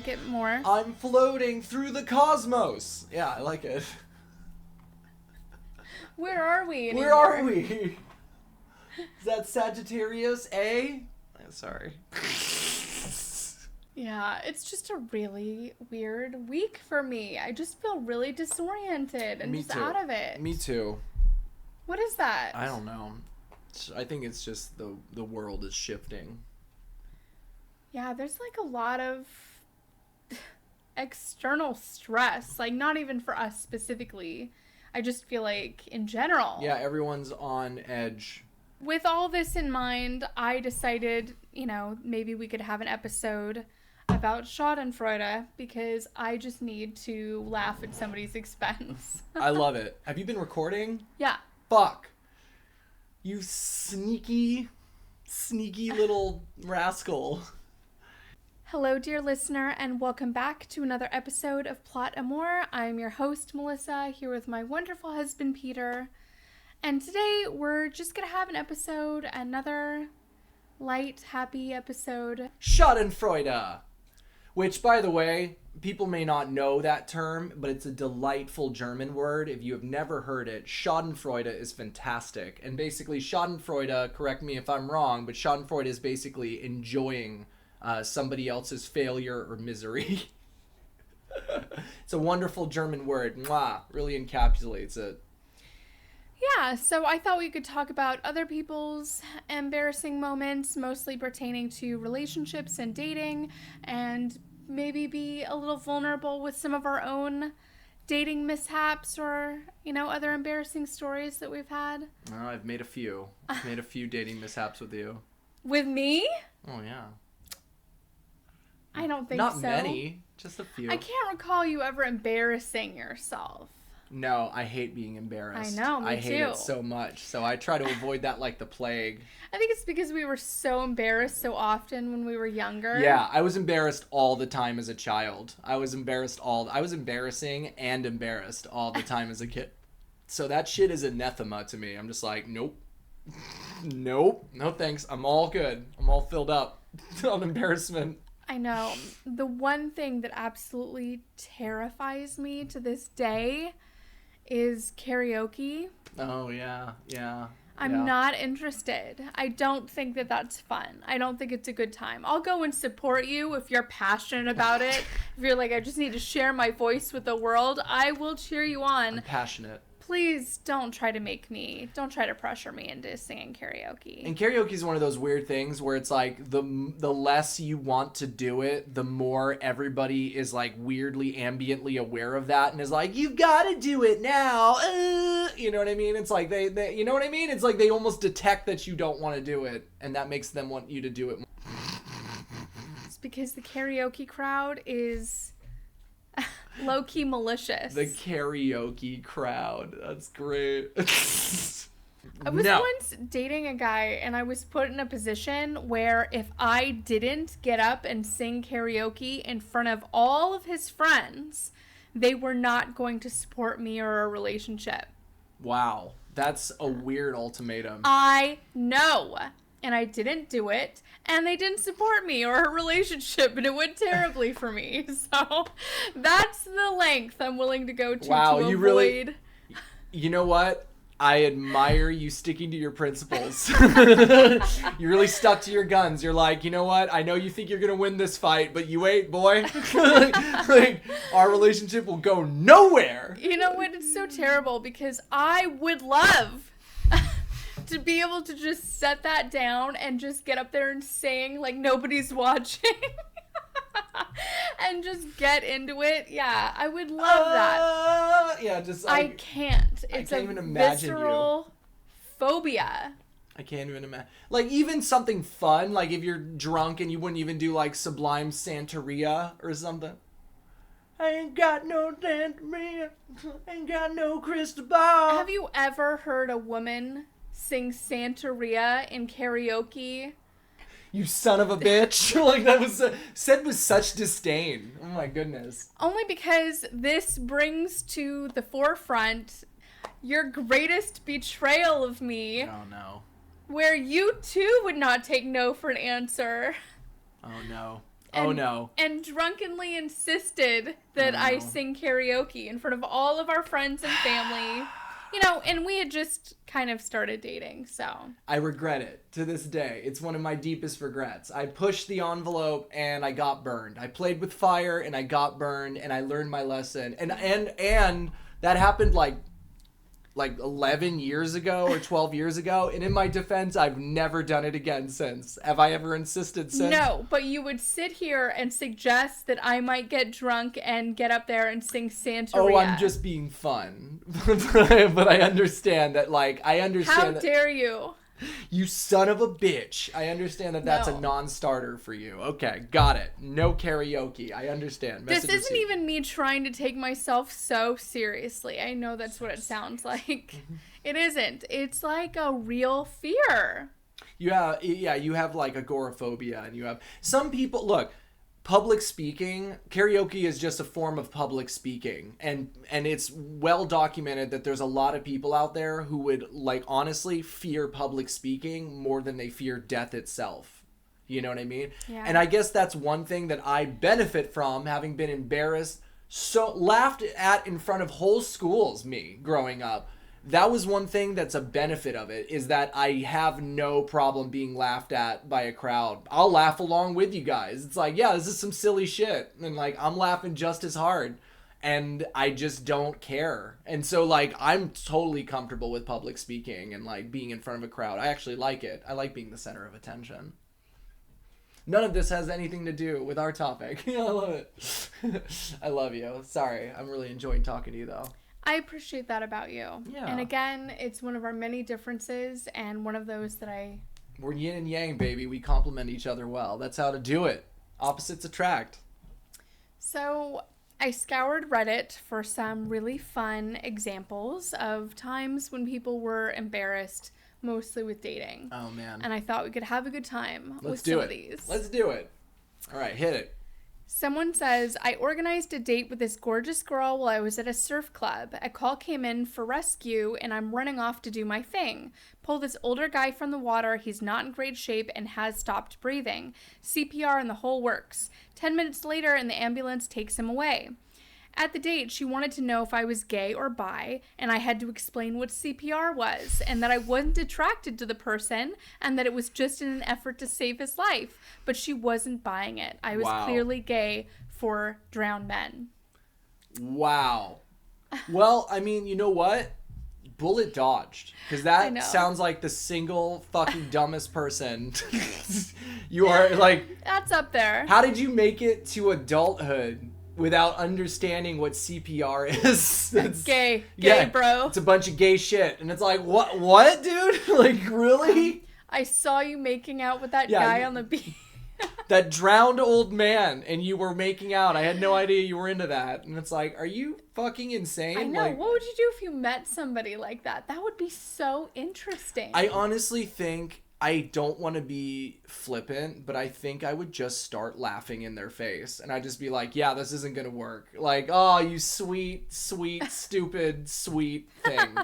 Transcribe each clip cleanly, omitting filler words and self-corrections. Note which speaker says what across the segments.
Speaker 1: like it more.
Speaker 2: I'm floating through the cosmos. Yeah, I like it.
Speaker 1: Where are we anymore?
Speaker 2: Where are we? Is that Sagittarius A? Sorry.
Speaker 1: Yeah, it's just a really weird week for me. I just feel really disoriented and just out of it.
Speaker 2: Me too.
Speaker 1: What is that?
Speaker 2: I don't know. I think it's just the world is shifting.
Speaker 1: Yeah, there's like a lot of external stress. Like, not even for us specifically. I just feel like in general.
Speaker 2: Yeah, everyone's on edge.
Speaker 1: With all this in mind, I decided, maybe we could have an episode about Schadenfreude because I just need to laugh at somebody's expense.
Speaker 2: I love it. Have you been recording?
Speaker 1: Yeah.
Speaker 2: Fuck. You sneaky little rascal.
Speaker 1: Hello, dear listener, and welcome back to another episode of Plot Amour. I'm your host, Melissa, here with my wonderful husband, Peter. And today, we're just going to have an episode, another light, happy episode.
Speaker 2: Schadenfreude. Which, by the way, people may not know that term, but it's a delightful German word. If you have never heard it, Schadenfreude is fantastic. And basically, Schadenfreude, correct me if I'm wrong, but Schadenfreude is basically enjoying somebody else's failure or misery. It's a wonderful German word. Mwah, really encapsulates it.
Speaker 1: Yeah, so I thought we could talk about other people's embarrassing moments, mostly pertaining to relationships and dating, and maybe be a little vulnerable with some of our own dating mishaps or, other embarrassing stories that we've had.
Speaker 2: Oh, I've made a few. I've made a few dating mishaps with you.
Speaker 1: With me?
Speaker 2: Oh, yeah.
Speaker 1: I don't think
Speaker 2: Not
Speaker 1: so.
Speaker 2: Not many, just a few.
Speaker 1: I can't recall you ever embarrassing yourself.
Speaker 2: No, I hate being embarrassed.
Speaker 1: I know, me
Speaker 2: I hate
Speaker 1: too.
Speaker 2: it so much. So I try to avoid that like the plague.
Speaker 1: I think it's because we were so embarrassed so often when we were younger.
Speaker 2: Yeah, I was embarrassed all the time as a child. I was embarrassing and embarrassed all the time as a kid. So that shit is anathema to me. I'm just like, nope. Nope. No thanks. I'm all good. I'm all filled up on embarrassment.
Speaker 1: I know. The one thing that absolutely terrifies me to this day is karaoke.
Speaker 2: Oh, yeah.
Speaker 1: I'm not interested. I don't think that that's fun. I don't think it's a good time. I'll go and support you if you're passionate about it. If you're like, I just need to share my voice with the world, I will cheer you on.
Speaker 2: I'm passionate.
Speaker 1: Please don't try to pressure me into singing karaoke.
Speaker 2: And karaoke is one of those weird things where it's like the less you want to do it, the more everybody is like weirdly ambiently aware of that and is like, you've got to do it now. You know what I mean? It's like they you know what I mean? It's like they almost detect that you don't want to do it, and that makes them want you to do it more.
Speaker 1: It's because the karaoke crowd is low-key malicious.
Speaker 2: The karaoke crowd. That's great.
Speaker 1: I was once dating a guy, and I was put in a position where if I didn't get up and sing karaoke in front of all of his friends, they were not going to support me or a relationship.
Speaker 2: Wow. That's a weird ultimatum.
Speaker 1: I know. And I didn't do it, and they didn't support me or a relationship, and it went terribly for me. So that's the length I'm willing to go to avoid.
Speaker 2: Really, you know what? I admire you sticking to your principles. You really stuck to your guns. You're like, you know what? I know you think you're going to win this fight, but you ain't, boy. Like, our relationship will go nowhere.
Speaker 1: You know what? It's so terrible because I would love to be able to just set that down and just get up there and sing like nobody's watching and just get into it. Yeah, I would love that.
Speaker 2: Yeah, just
Speaker 1: I can't. It's
Speaker 2: I can't even imagine
Speaker 1: visceral phobia.
Speaker 2: I can't even imagine. Like, even something fun, like if you're drunk and you wouldn't even do like Sublime Santeria or something. I ain't got no Santeria, ain't got no crystal ball.
Speaker 1: Have you ever heard a woman sing Santeria in karaoke?
Speaker 2: You son of a bitch. Like, that was said with such disdain. Oh my goodness.
Speaker 1: Only because this brings to the forefront your greatest betrayal of me.
Speaker 2: Oh no.
Speaker 1: Where you too would not take no for an answer.
Speaker 2: Oh no. Oh no.
Speaker 1: And drunkenly insisted that I sing karaoke in front of all of our friends and family. And we had just kind of started dating, so.
Speaker 2: I regret it to this day. It's one of my deepest regrets. I pushed the envelope and I got burned. I played with fire and I got burned and I learned my lesson. And that happened like 11 years ago or 12 years ago. And in my defense, I've never done it again since. Have I ever insisted since?
Speaker 1: No, but you would sit here and suggest that I might get drunk and get up there and sing Santeria.
Speaker 2: Oh, I'm just being fun. But I understand that,
Speaker 1: How dare you?
Speaker 2: You son of a bitch. I understand that that's a non-starter for you. Okay, got it. No karaoke. I understand.
Speaker 1: This isn't even me trying to take myself so seriously. I know that's what it sounds like. It isn't. It's like a real fear.
Speaker 2: You have like agoraphobia, and you have some people. Look, public speaking, karaoke is just a form of public speaking, and it's well documented that there's a lot of people out there who would honestly fear public speaking more than they fear death itself. You know what I mean?
Speaker 1: Yeah.
Speaker 2: And I guess that's one thing that I benefit from, having been embarrassed, so laughed at in front of whole schools, me growing up. That was one thing that's a benefit of it, is that I have no problem being laughed at by a crowd. I'll laugh along with you guys. It's like, yeah, this is some silly shit. And I'm laughing just as hard. And I just don't care. And so I'm totally comfortable with public speaking and being in front of a crowd. I actually like it. I like being the center of attention. None of this has anything to do with our topic. I love it. I love you. Sorry. I'm really enjoying talking to you though.
Speaker 1: I appreciate that about you.
Speaker 2: Yeah.
Speaker 1: And again, it's one of our many differences and one of those that
Speaker 2: We're yin and yang, baby. We complement each other well. That's how to do it. Opposites attract.
Speaker 1: So I scoured Reddit for some really fun examples of times when people were embarrassed, mostly with dating.
Speaker 2: Oh, man.
Speaker 1: And I thought we could have a good time with
Speaker 2: some
Speaker 1: of these.
Speaker 2: Let's do it. All right, hit it.
Speaker 1: Someone says, I organized a date with this gorgeous girl while I was at a surf club. A call came in for rescue, and I'm running off to do my thing. Pull this older guy from the water. He's not in great shape and has stopped breathing. CPR and the whole works. 10 minutes later, and the ambulance takes him away. At the date, she wanted to know if I was gay or bi, and I had to explain what CPR was, and that I wasn't attracted to the person, and that it was just in an effort to save his life. But she wasn't buying it. I was clearly gay for drowned men.
Speaker 2: Wow. Well, I mean, you know what? Bullet dodged. Because that sounds like the single fucking dumbest person. You are
Speaker 1: That's up there.
Speaker 2: How did you make it to adulthood without understanding what CPR is?
Speaker 1: That's gay, bro.
Speaker 2: It's a bunch of gay shit. And it's like, what, dude? Really?
Speaker 1: I saw you making out with that guy on the beach.
Speaker 2: That drowned old man, and you were making out. I had no idea you were into that. And it's like, are you fucking insane?
Speaker 1: I know. What would you do if you met somebody like that? That would be so interesting.
Speaker 2: I honestly think, I don't want to be flippant, but I think I would just start laughing in their face. And I'd just be like, yeah, this isn't going to work. Oh, you sweet, stupid, sweet thing.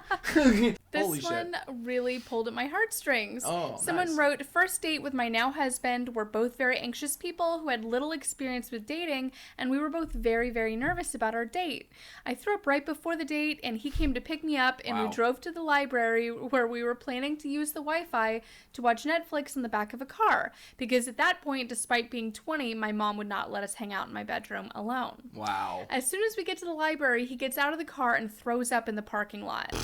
Speaker 1: This one really pulled at my heartstrings.
Speaker 2: Oh,
Speaker 1: Someone
Speaker 2: nice.
Speaker 1: wrote, first date with my now husband. We're both very anxious people who had little experience with dating, and we were both very, very nervous about our date. I threw up right before the date, and he came to pick me up, and we drove to the library where we were planning to use the Wi-Fi to watch Netflix in the back of a car, because at that point, despite being 20, my mom would not let us hang out in my bedroom alone.
Speaker 2: Wow.
Speaker 1: As soon as we get to the library, he gets out of the car and throws up in the parking lot.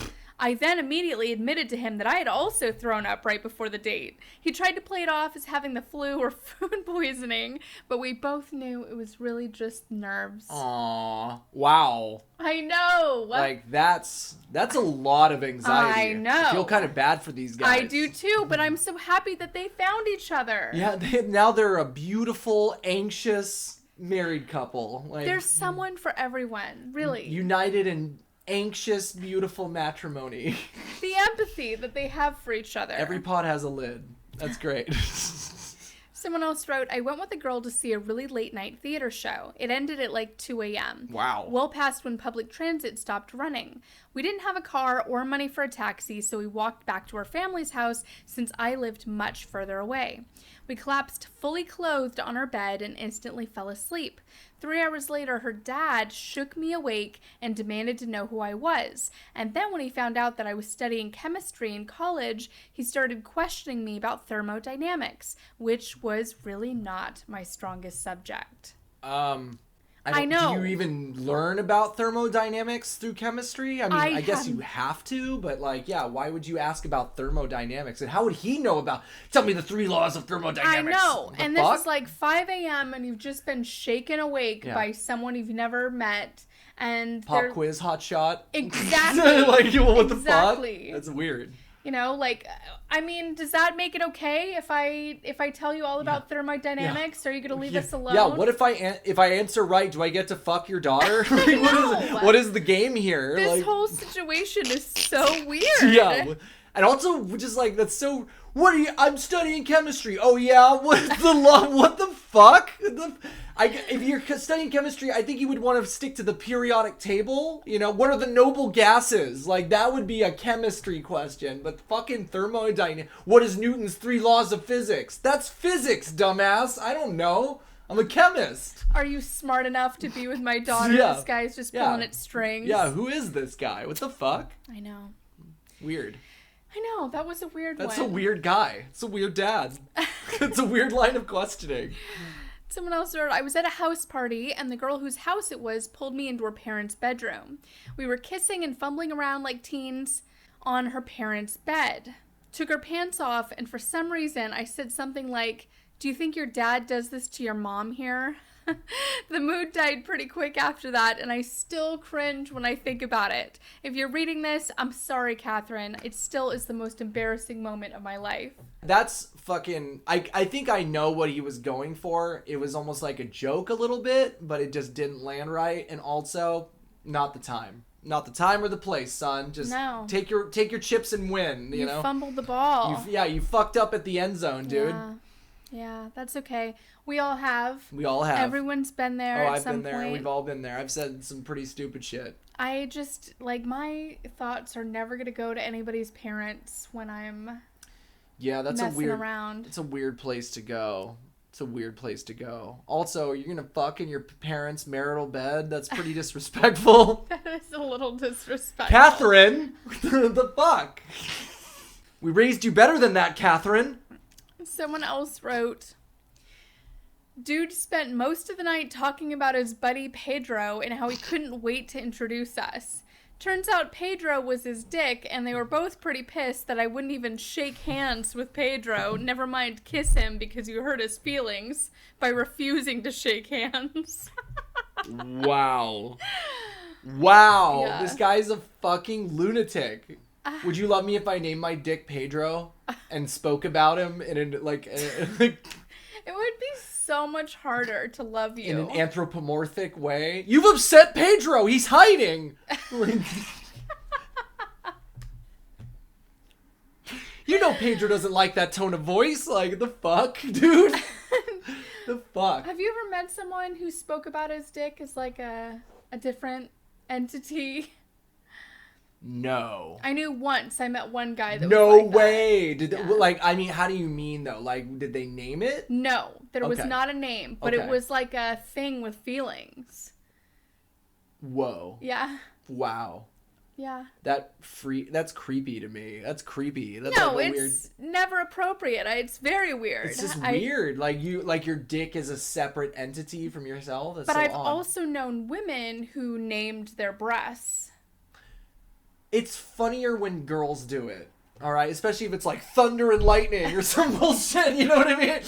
Speaker 1: I then immediately admitted to him that I had also thrown up right before the date. He tried to play it off as having the flu or food poisoning, but we both knew it was really just nerves.
Speaker 2: Aww. Wow.
Speaker 1: I know.
Speaker 2: That's a lot of anxiety.
Speaker 1: I know.
Speaker 2: I feel kind of bad for these guys.
Speaker 1: I do too, but I'm so happy that they found each other.
Speaker 2: Yeah, now they're a beautiful, anxious married couple.
Speaker 1: There's someone for everyone, really.
Speaker 2: United in anxious, beautiful matrimony.
Speaker 1: The empathy that they have for each other.
Speaker 2: Every pot has a lid. That's great.
Speaker 1: Someone else wrote, I went with a girl to see a really late night theater show. It ended at 2 a.m.
Speaker 2: Wow.
Speaker 1: Well past when public transit stopped running. We didn't have a car or money for a taxi, so we walked back to our family's house since I lived much further away. We collapsed fully clothed on our bed and instantly fell asleep. 3 hours later, her dad shook me awake and demanded to know who I was. And then when he found out that I was studying chemistry in college, he started questioning me about thermodynamics, which was really not my strongest subject.
Speaker 2: I
Speaker 1: know.
Speaker 2: Do you even learn about thermodynamics through chemistry? I mean, I guess you have to, but like, yeah, why would you ask about thermodynamics? And how would he know about, tell me the 3 laws of thermodynamics?
Speaker 1: I know. And
Speaker 2: fuck?
Speaker 1: this is like 5 a.m. and you've just been shaken awake by someone you've never met. And
Speaker 2: Pop quiz, hot shot.
Speaker 1: Exactly.
Speaker 2: Like, what the
Speaker 1: exactly.
Speaker 2: fuck? That's weird.
Speaker 1: You know, like, I mean, does that make it okay if I tell you all about thermodynamics? Are you gonna leave us alone?
Speaker 2: Yeah. What if I answer right? Do I get to fuck your daughter? Like, what is the game here?
Speaker 1: This whole situation is so weird.
Speaker 2: Yeah, and also just like that's so. What are you? I'm studying chemistry. Oh yeah. What's the law? What the fuck? If you're studying chemistry, I think you would want to stick to the periodic table. You know, what are the noble gases? Like, that would be a chemistry question. But fucking thermodynamics. What is Newton's 3 laws of physics? That's physics, dumbass. I don't know. I'm a chemist.
Speaker 1: Are you smart enough to be with my daughter?
Speaker 2: Yeah.
Speaker 1: This guy's just pulling at strings.
Speaker 2: Yeah, who is this guy? What the fuck?
Speaker 1: I know.
Speaker 2: Weird.
Speaker 1: I know, that was a weird
Speaker 2: That's
Speaker 1: one.
Speaker 2: a weird guy. It's a weird dad. It's a weird line of questioning.
Speaker 1: Someone else wrote, I was at a house party, and the girl whose house it was pulled me into her parents' bedroom. We were kissing and fumbling around like teens on her parents' bed. Took her pants off, and for some reason, I said something like, do you think your dad does this to your mom here? The mood died pretty quick after that, and I still cringe when I think about it. If you're reading this, I'm sorry, Catherine. It still is the most embarrassing moment of my life.
Speaker 2: That's fucking... I think I know what he was going for. It was almost like a joke a little bit, but it just didn't land right. And also, not the time. Not the time or the place, son. Just take your chips and win, you know?
Speaker 1: You fumbled the ball.
Speaker 2: You fucked up at the end zone, dude.
Speaker 1: Yeah, that's okay. We all have. Everyone's been there at some point.
Speaker 2: I've been there. We've all been there. I've said some pretty stupid shit.
Speaker 1: I just, like, my thoughts are never going to go to anybody's parents when I'm messing around.
Speaker 2: It's a weird place to go. It's a weird place to go. Also, you're going to fuck in your parents' marital bed? That's pretty disrespectful.
Speaker 1: That is a little disrespectful.
Speaker 2: Catherine! The fuck? We raised you better than that, Catherine.
Speaker 1: Someone else wrote, dude spent most of the night talking about his buddy Pedro and how he couldn't wait to introduce us. Turns out Pedro was his dick, and they were both pretty pissed that I wouldn't even shake hands with Pedro, never mind kiss him because you hurt his feelings by refusing to shake hands.
Speaker 2: Wow. Wow.
Speaker 1: Yeah.
Speaker 2: This guy's a fucking lunatic. Would you love me if I named my dick Pedro and spoke about him in it would
Speaker 1: be so much harder to love you
Speaker 2: in an anthropomorphic way? You've upset Pedro. He's hiding. You know Pedro doesn't like that tone of voice. Like, the fuck, dude? The fuck?
Speaker 1: Have you ever met someone who spoke about his dick as like a different entity?
Speaker 2: No.
Speaker 1: I knew once. I met one guy that
Speaker 2: no
Speaker 1: was like
Speaker 2: way.
Speaker 1: that.
Speaker 2: How do you mean though? Like, did they name it?
Speaker 1: No, there was not a name, but it was like a thing with feelings.
Speaker 2: Whoa.
Speaker 1: Yeah.
Speaker 2: Wow.
Speaker 1: Yeah.
Speaker 2: That's creepy to me. That's creepy. That's
Speaker 1: no,
Speaker 2: like
Speaker 1: it's never appropriate. It's very weird.
Speaker 2: It's just weird. Like your dick is a separate entity from yourself. That's
Speaker 1: but
Speaker 2: so
Speaker 1: I've
Speaker 2: odd.
Speaker 1: also known women who named their breasts.
Speaker 2: It's funnier when girls do it. All right, especially if it's like thunder and lightning or some bullshit. You know what I mean?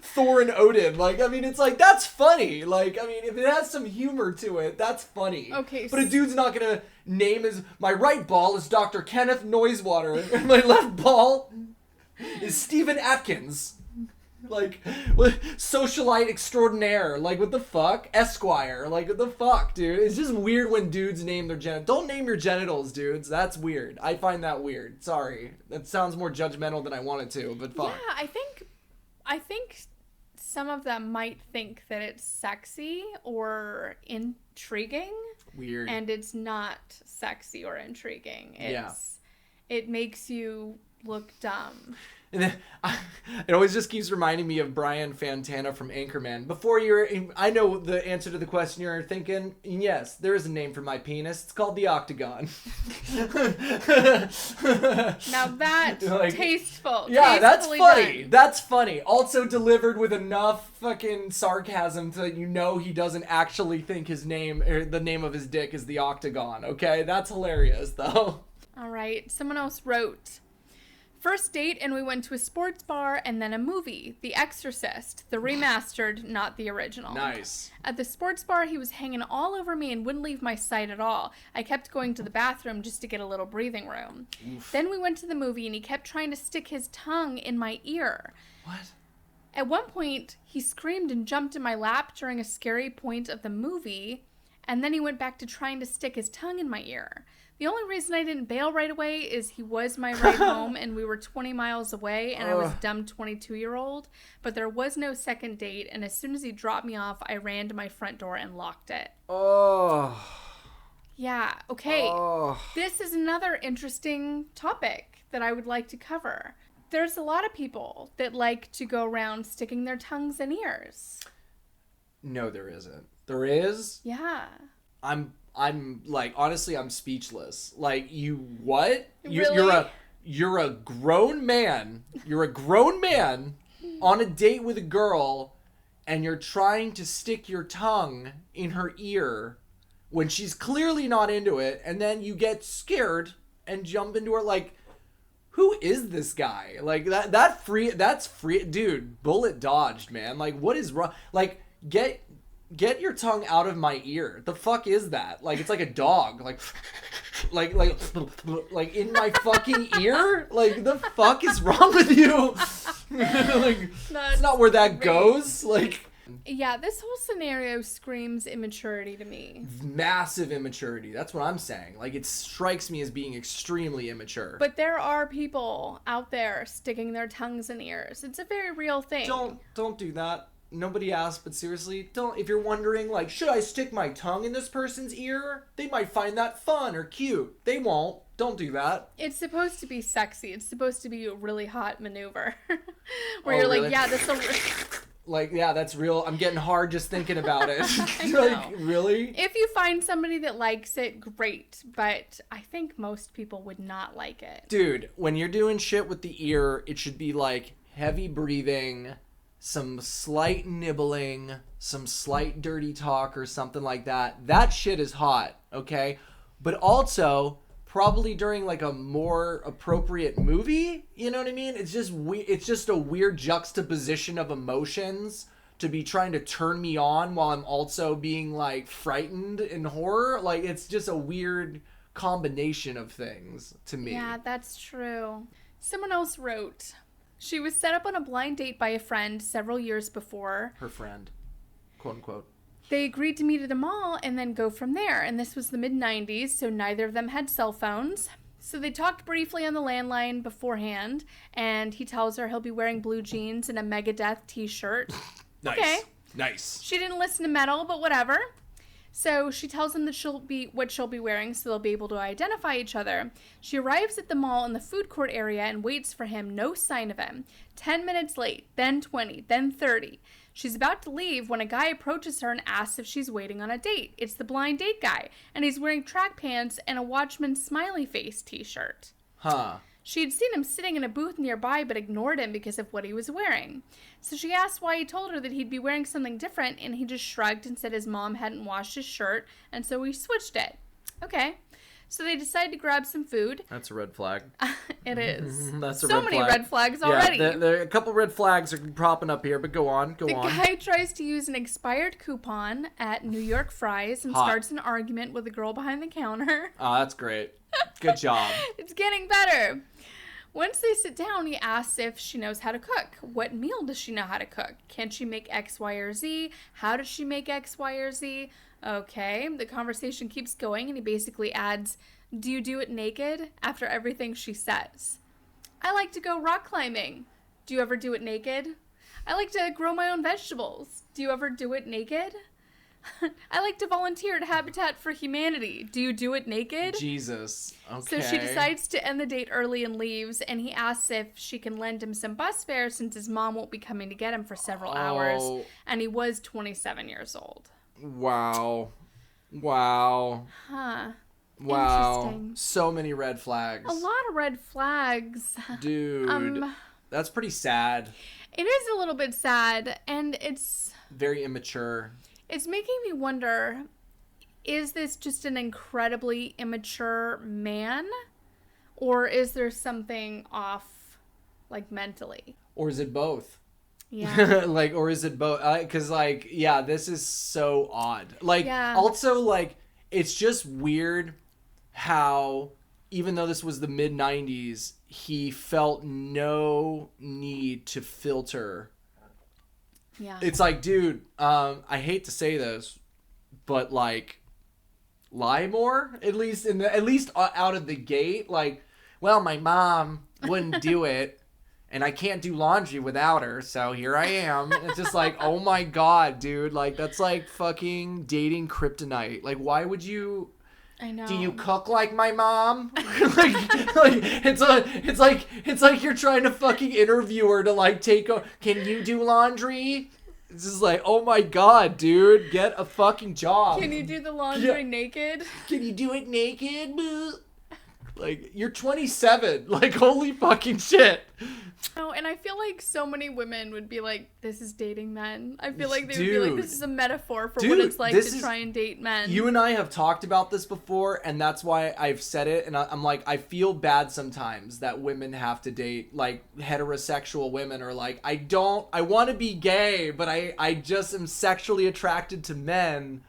Speaker 2: Thor and Odin. Like, I mean, it's like that's funny. Like, I mean, if it has some humor to it, that's funny.
Speaker 1: Okay.
Speaker 2: But a dude's not gonna name my right ball is Dr. Kenneth Noisewater, and my left ball is Stephen Atkins. Like, socialite extraordinaire. Like, what the fuck? Esquire. Like, what the fuck, dude? It's just weird when dudes name their genitals. Don't name your genitals, dudes. That's weird. I find that weird. Sorry. That sounds more judgmental than I wanted to, but fuck.
Speaker 1: Yeah, I think some of them might think that it's sexy or intriguing.
Speaker 2: Weird.
Speaker 1: And it's not sexy or intriguing. It makes you look dumb.
Speaker 2: And then it always just keeps reminding me of Brian Fantana from Anchorman. I know the answer to the question you're thinking. Yes, there is a name for my penis. It's called the octagon.
Speaker 1: Now that tasteful.
Speaker 2: Yeah, that's funny.
Speaker 1: Done.
Speaker 2: That's funny. Also delivered with enough fucking sarcasm so that you know he doesn't actually think his name or the name of his dick is the octagon. Okay, that's hilarious though.
Speaker 1: All right. Someone else wrote. First date and we went to a sports bar and then a movie, The Exorcist, the remastered, not the original.
Speaker 2: Nice.
Speaker 1: At the sports bar, he was hanging all over me and wouldn't leave my sight at all. I kept going to the bathroom just to get a little breathing room. Oof. Then we went to the movie and he kept trying to stick his tongue in my ear.
Speaker 2: What?
Speaker 1: At one point, he screamed and jumped in my lap during a scary point of the movie, and then he went back to trying to stick his tongue in my ear. The only reason I didn't bail right away is he was my ride home and we were 20 miles away and I was a dumb 22-year-old. But there was no second date, and as soon as he dropped me off, I ran to my front door and locked it.
Speaker 2: Oh.
Speaker 1: Yeah, okay.
Speaker 2: Oh.
Speaker 1: This is another interesting topic that I would like to cover. There's a lot of people that like to go around sticking their tongues in ears.
Speaker 2: No, there isn't. There is?
Speaker 1: Yeah.
Speaker 2: I'm like, honestly, I'm speechless. Like, you what?
Speaker 1: Really?
Speaker 2: You're a grown man. You're a grown man on a date with a girl, and you're trying to stick your tongue in her ear when she's clearly not into it, and then you get scared and jump into her. Like, who is this guy? Like, that's free, dude. Bullet dodged, man. Like, what is wrong? Like, Get your tongue out of my ear. The fuck is that? Like, it's like a dog. Like in my fucking ear? Like, the fuck is wrong with you? Like, that's not where that goes. Like,
Speaker 1: yeah, this whole scenario screams immaturity to me.
Speaker 2: Massive immaturity. That's what I'm saying. Like, it strikes me as being extremely immature.
Speaker 1: But there are people out there sticking their tongues in ears. It's a very real thing.
Speaker 2: Don't do that. Nobody asked, but seriously, if you're wondering, like, should I stick my tongue in this person's ear? They might find that fun or cute. They won't. Don't do that.
Speaker 1: It's supposed to be sexy. It's supposed to be a really hot maneuver. Where you're really? Like, yeah, this will...
Speaker 2: Like, yeah, that's real. I'm getting hard just thinking about it.
Speaker 1: I know.
Speaker 2: Like, really?
Speaker 1: If you find somebody that likes it, great. But I think most people would not like it.
Speaker 2: Dude, when you're doing shit with the ear, it should be, like, heavy breathing, some slight nibbling, some slight dirty talk or something like that. That shit is hot, okay? But also, probably during like a more appropriate movie, you know what I mean? It's just a weird juxtaposition of emotions to be trying to turn me on while I'm also being like frightened in horror. Like, it's just a weird combination of things to me.
Speaker 1: Yeah, that's true. Someone else wrote... She was set up on a blind date by a friend several years before.
Speaker 2: Her friend. Quote unquote.
Speaker 1: They agreed to meet at a mall and then go from there. And this was the mid-90s, so neither of them had cell phones. So they talked briefly on the landline beforehand. And he tells her he'll be wearing blue jeans and a Megadeth t-shirt.
Speaker 2: Nice.
Speaker 1: Okay.
Speaker 2: Nice.
Speaker 1: She didn't listen to metal, but whatever. So she tells him that she'll be wearing so they'll be able to identify each other. She arrives at the mall in the food court area and waits for him, no sign of him. 10 minutes late, then 20, then 30. She's about to leave when a guy approaches her and asks if she's waiting on a date. It's the blind date guy, and he's wearing track pants and a Watchman smiley face t-shirt.
Speaker 2: Huh.
Speaker 1: She'd seen him sitting in a booth nearby but ignored him because of what he was wearing. So she asked why he told her that he'd be wearing something different, and he just shrugged and said his mom hadn't washed his shirt, and so he switched it. Okay. So they decide to grab some food.
Speaker 2: That's a red flag.
Speaker 1: It is.
Speaker 2: That's a
Speaker 1: so
Speaker 2: red
Speaker 1: many
Speaker 2: flag.
Speaker 1: red flags already.
Speaker 2: Yeah, there a couple red flags are propping up here, but go on.
Speaker 1: The guy tries to use an expired coupon at New York Fries and starts an argument with the girl behind the counter.
Speaker 2: Oh, that's great. Good job.
Speaker 1: It's getting better. Once they sit down, he asks if she knows how to cook. What meal does she know how to cook? Can she make X, Y, or Z? How does she make X, Y, or Z? Okay, the conversation keeps going, and he basically adds, do you do it naked? After everything she says. I like to go rock climbing. Do you ever do it naked? I like to grow my own vegetables. Do you ever do it naked? I like to volunteer at Habitat for Humanity. Do you do it naked?
Speaker 2: Jesus. Okay.
Speaker 1: So she decides to end the date early and leaves, and he asks if she can lend him some bus fare since his mom won't be coming to get him for several hours. And he was 27 years old.
Speaker 2: Wow. Wow.
Speaker 1: Huh.
Speaker 2: Wow.
Speaker 1: Interesting.
Speaker 2: So many red flags.
Speaker 1: A lot of red flags.
Speaker 2: Dude. That's pretty sad.
Speaker 1: It is a little bit sad, and it's
Speaker 2: very immature.
Speaker 1: It's making me wonder, is this just an incredibly immature man? Or is there something off, like, mentally?
Speaker 2: Or is it both?
Speaker 1: Yeah.
Speaker 2: Like, or is it both? Because, like, yeah, this is so odd. Like,
Speaker 1: yeah.
Speaker 2: Also, like, it's just weird how, even though this was the mid-90s, he felt no need to filter.
Speaker 1: Yeah.
Speaker 2: It's like, dude, I hate to say this, but, like, lie more, at least out of the gate. Like, well, my mom wouldn't do it, and I can't do laundry without her, so here I am. It's just like, oh my god, dude, like, that's like fucking dating kryptonite. Like, why would you?
Speaker 1: I know.
Speaker 2: Do you cook like my mom? It's like you're trying to fucking interview her to, like, can you do laundry? It's just like, oh my god, dude, get a fucking job.
Speaker 1: Can you do the laundry naked?
Speaker 2: Can you do it naked? Like, you're 27. Like, holy fucking shit.
Speaker 1: Oh, and I feel like so many women would be like, this is dating men. I feel like they would be like, this is a metaphor for what it's like to try and date men.
Speaker 2: You and I have talked about this before, and that's why I've said it, and I'm like, I feel bad sometimes that women have to date, like, heterosexual women, or like, I want to be gay, but I just am sexually attracted to men,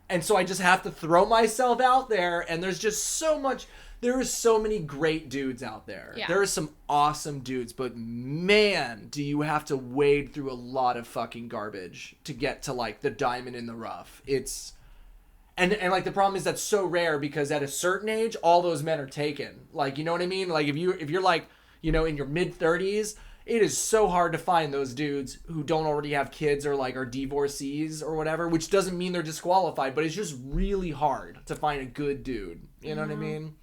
Speaker 2: and so I just have to throw myself out there, and there's just so much... There are so many great dudes out there.
Speaker 1: Yeah.
Speaker 2: There are some awesome dudes, but man, do you have to wade through a lot of fucking garbage to get to, like, the diamond in the rough. It's... And like, the problem is that's so rare because at a certain age, all those men are taken. Like, you know what I mean? Like, if you're like, you know, in your mid-30s, it is so hard to find those dudes who don't already have kids or, like, are divorcees or whatever, which doesn't mean they're disqualified, but it's just really hard to find a good dude. You know what I mean?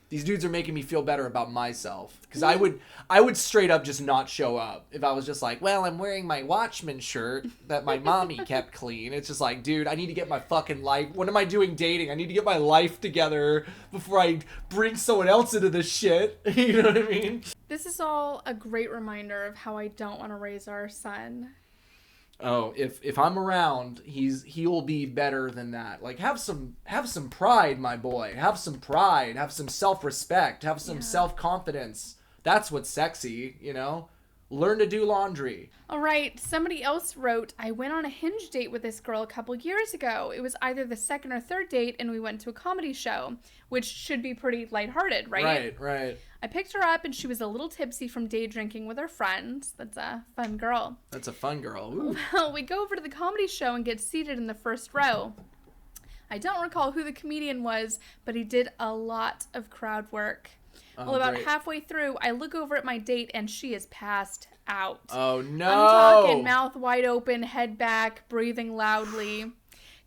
Speaker 2: These dudes are making me feel better about myself. Because I would straight up just not show up. If I was just like, well, I'm wearing my Watchman shirt that my mommy kept clean. It's just like, dude, I need to get my fucking life. What am I doing dating? I need to get my life together before I bring someone else into this shit. You know what I mean?
Speaker 1: This is all a great reminder of how I don't want to raise our son.
Speaker 2: Oh, if I'm around, he will be better than that. Like, have some pride, my boy. Have some pride. Have some self-respect. Have some self-confidence. That's what's sexy, you know? Learn to do laundry.
Speaker 1: All right, somebody else wrote, I went on a Hinge date with this girl a couple years ago. It was either the second or third date, and we went to a comedy show, which should be pretty lighthearted, right?
Speaker 2: Right.
Speaker 1: I picked her up, and she was a little tipsy from day drinking with her friends. That's a fun girl.
Speaker 2: That's a fun girl. Ooh.
Speaker 1: Well, we go over to the comedy show and get seated in the first row. I don't recall who the comedian was, but he did a lot of crowd work. Well, about halfway through, I look over at my date, and she is passed out.
Speaker 2: Oh, no.
Speaker 1: I'm talking mouth wide open, head back, breathing loudly.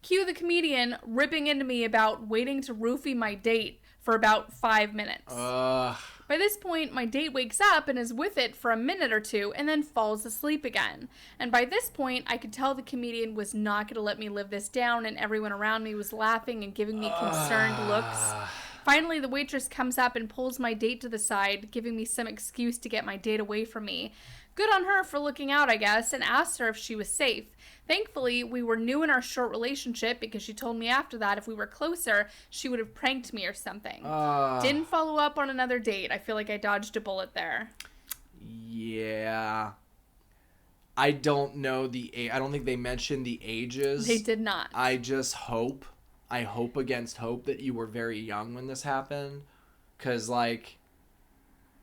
Speaker 1: Cue the comedian ripping into me about waiting to roofie my date for about 5 minutes. By this point, my date wakes up and is with it for a minute or two and then falls asleep again. And by this point, I could tell the comedian was not going to let me live this down, and everyone around me was laughing and giving me concerned looks. Finally, the waitress comes up and pulls my date to the side, giving me some excuse to get my date away from me. Good on her for looking out, I guess, and asked her if she was safe. Thankfully, we were new in our short relationship because she told me after that if we were closer, she would have pranked me or something. Didn't follow up on another date. I feel like I dodged a bullet there.
Speaker 2: Yeah. I don't know I don't think they mentioned the ages.
Speaker 1: They did not.
Speaker 2: I hope against hope that you were very young when this happened. Because, like,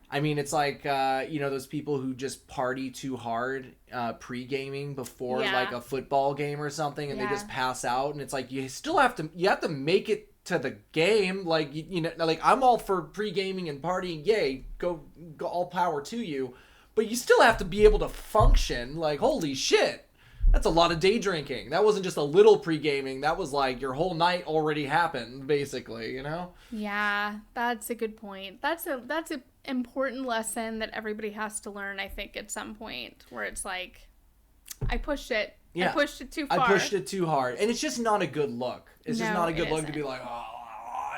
Speaker 2: I mean, it's like, you know, those people who just party too hard pre-gaming before, like, a football game or something, and they just pass out. And it's like, you have to make it to the game. Like, you know, like, I'm all for pre-gaming and partying. Yay, go all power to you. But you still have to be able to function. Like, holy shit. That's a lot of day drinking. That wasn't just a little pre-gaming. That was like your whole night already happened, basically, you know?
Speaker 1: Yeah, that's a good point. That's a important lesson that everybody has to learn, I think, at some point, where it's like, I pushed it.
Speaker 2: Yeah.
Speaker 1: I pushed it too far.
Speaker 2: I pushed it too hard. And it's just not a good look. It's just
Speaker 1: No,
Speaker 2: not a good
Speaker 1: it
Speaker 2: look to
Speaker 1: isn't.
Speaker 2: be like, oh,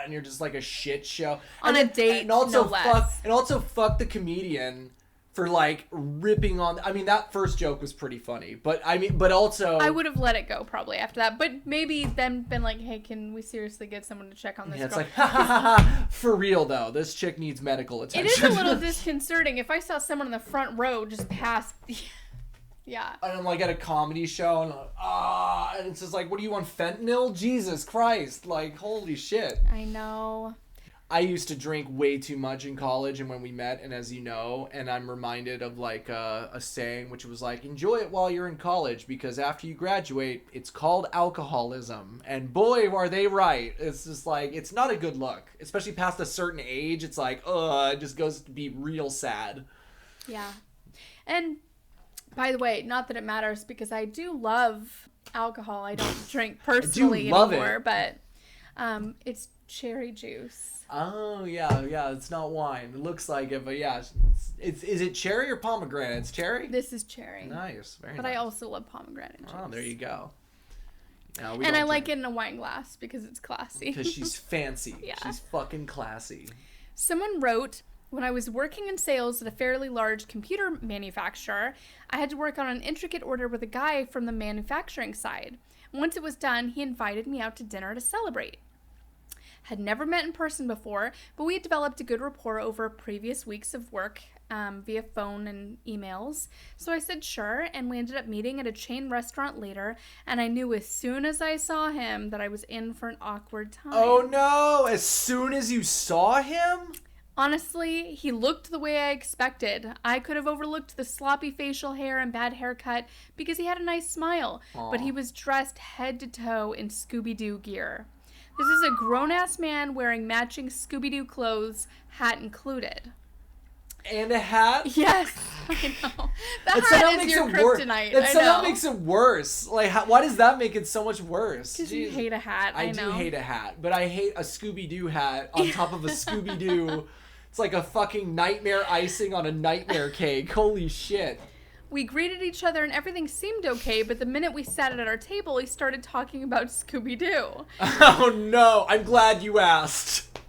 Speaker 2: and you're just like a shit show.
Speaker 1: On a date,
Speaker 2: and also
Speaker 1: no less.
Speaker 2: And also fuck the comedian for like ripping on. I mean, that first joke was pretty funny, but also
Speaker 1: I would have let it go probably after that, but maybe then been like, hey, can we seriously get someone to check on this
Speaker 2: yeah, it's
Speaker 1: girl?
Speaker 2: like, ha ha ha ha. For real though, this chick needs medical attention.
Speaker 1: It is a little disconcerting if I saw someone in the front row just pass. Yeah.
Speaker 2: And I'm like at a comedy show and I'm like, and it's just like, what do you want, fentanyl? Jesus Christ, like holy shit.
Speaker 1: I know.
Speaker 2: I used to drink way too much in college and when we met, and as you know, and I'm reminded of like a saying which was like, enjoy it while you're in college because after you graduate, it's called alcoholism. And boy, are they right. It's just like, it's not a good look, especially past a certain age. It's like, it just goes to be real sad.
Speaker 1: Yeah. And by the way, not that it matters because I do love alcohol. I don't drink personally
Speaker 2: love
Speaker 1: anymore,
Speaker 2: it.
Speaker 1: but it's cherry juice.
Speaker 2: Oh, yeah, it's not wine. It looks like it, but yeah. Is it cherry or pomegranate? It's cherry?
Speaker 1: This is cherry.
Speaker 2: Nice, very
Speaker 1: but
Speaker 2: nice.
Speaker 1: I also love pomegranate juice.
Speaker 2: Oh, there you go.
Speaker 1: And I like it in a wine glass because it's classy.
Speaker 2: Because she's fancy.
Speaker 1: Yeah.
Speaker 2: She's fucking classy.
Speaker 1: Someone wrote, when I was working in sales at a fairly large computer manufacturer, I had to work on an intricate order with a guy from the manufacturing side. Once it was done, he invited me out to dinner to celebrate. Had never met in person before, but we had developed a good rapport over previous weeks of work via phone and emails. So I said sure, and we ended up meeting at a chain restaurant later, and I knew as soon as I saw him that I was in for an awkward time.
Speaker 2: Oh no! As soon as you saw him?
Speaker 1: Honestly, he looked the way I expected. I could have overlooked the sloppy facial hair and bad haircut because he had a nice smile, but he was dressed head to toe in Scooby-Doo gear. This is a grown-ass man wearing matching Scooby-Doo clothes, hat included.
Speaker 2: And a hat?
Speaker 1: Yes, I know. The hat is your kryptonite.
Speaker 2: That
Speaker 1: I
Speaker 2: somehow
Speaker 1: know.
Speaker 2: makes it worse. Like, why does that make it so much worse?
Speaker 1: Because you hate a hat. I know.
Speaker 2: do hate a hat, but I hate a Scooby-Doo hat on top of a Scooby-Doo. It's like a fucking nightmare icing on a nightmare cake. Holy shit.
Speaker 1: We greeted each other and everything seemed okay, but the minute we sat at our table, he started talking about Scooby-Doo.
Speaker 2: Oh no, I'm glad you asked.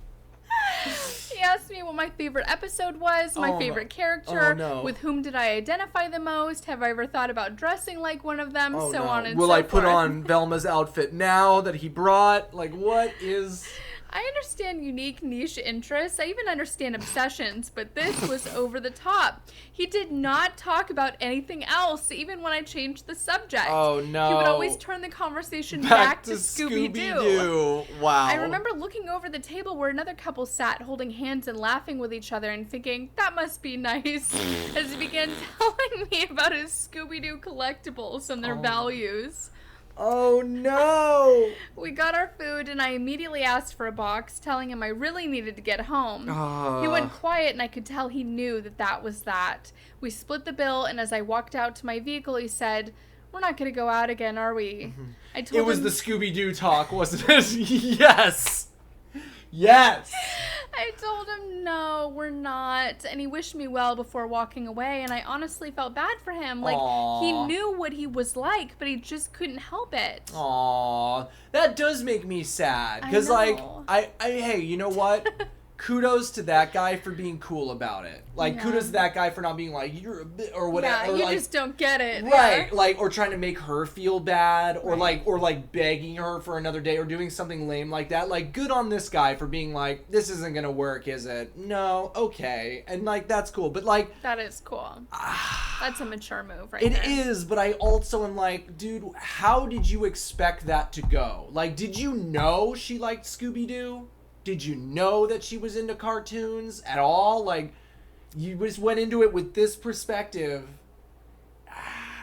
Speaker 1: He asked me what my favorite episode was, my favorite character, with whom did I identify the most, have I ever thought about dressing like one of them, on and so forth.
Speaker 2: Will I put on Velma's outfit now that he brought? Like, what is...
Speaker 1: I understand unique niche interests. I even understand obsessions, but this was over the top. He did not talk about anything else, even when I changed the subject.
Speaker 2: Oh, no.
Speaker 1: He would always turn the conversation back to Scooby-Doo.
Speaker 2: Wow.
Speaker 1: I remember looking over the table where another couple sat, holding hands and laughing with each other, and thinking, that must be nice, as he began telling me about his Scooby-Doo collectibles and their values.
Speaker 2: Oh no!
Speaker 1: We got our food and I immediately asked for a box, telling him I really needed to get home. He went quiet and I could tell he knew that was that. We split the bill and as I walked out to my vehicle he said, we're not going to go out again, are we? I told him...
Speaker 2: It was the Scooby-Doo talk, wasn't it? Yes! Yes!
Speaker 1: I told him, no, we're not. And he wished me well before walking away. And I honestly felt bad for him. Like, he knew what he was like, but he just couldn't help it.
Speaker 2: Aww. That does make me sad. Because,
Speaker 1: I
Speaker 2: like, hey, you know what? Kudos to that guy for being cool about it. Like, kudos to that guy for not being like, you're a bit, or whatever.
Speaker 1: Yeah, you
Speaker 2: like,
Speaker 1: just don't get it.
Speaker 2: Right.
Speaker 1: Yeah.
Speaker 2: Like, or trying to make her feel bad, or like begging her for another day, or doing something lame like that. Like, good on this guy for being like, this isn't gonna work, is it? No, okay. And, like, that's cool. But, like...
Speaker 1: That is cool. That's a mature move right
Speaker 2: there. It
Speaker 1: there.
Speaker 2: is, but I also am like, dude, how did you expect that to go? Like, did you know she liked Scooby-Doo? Did you know that she was into cartoons at all? Like, you just went into it with this perspective.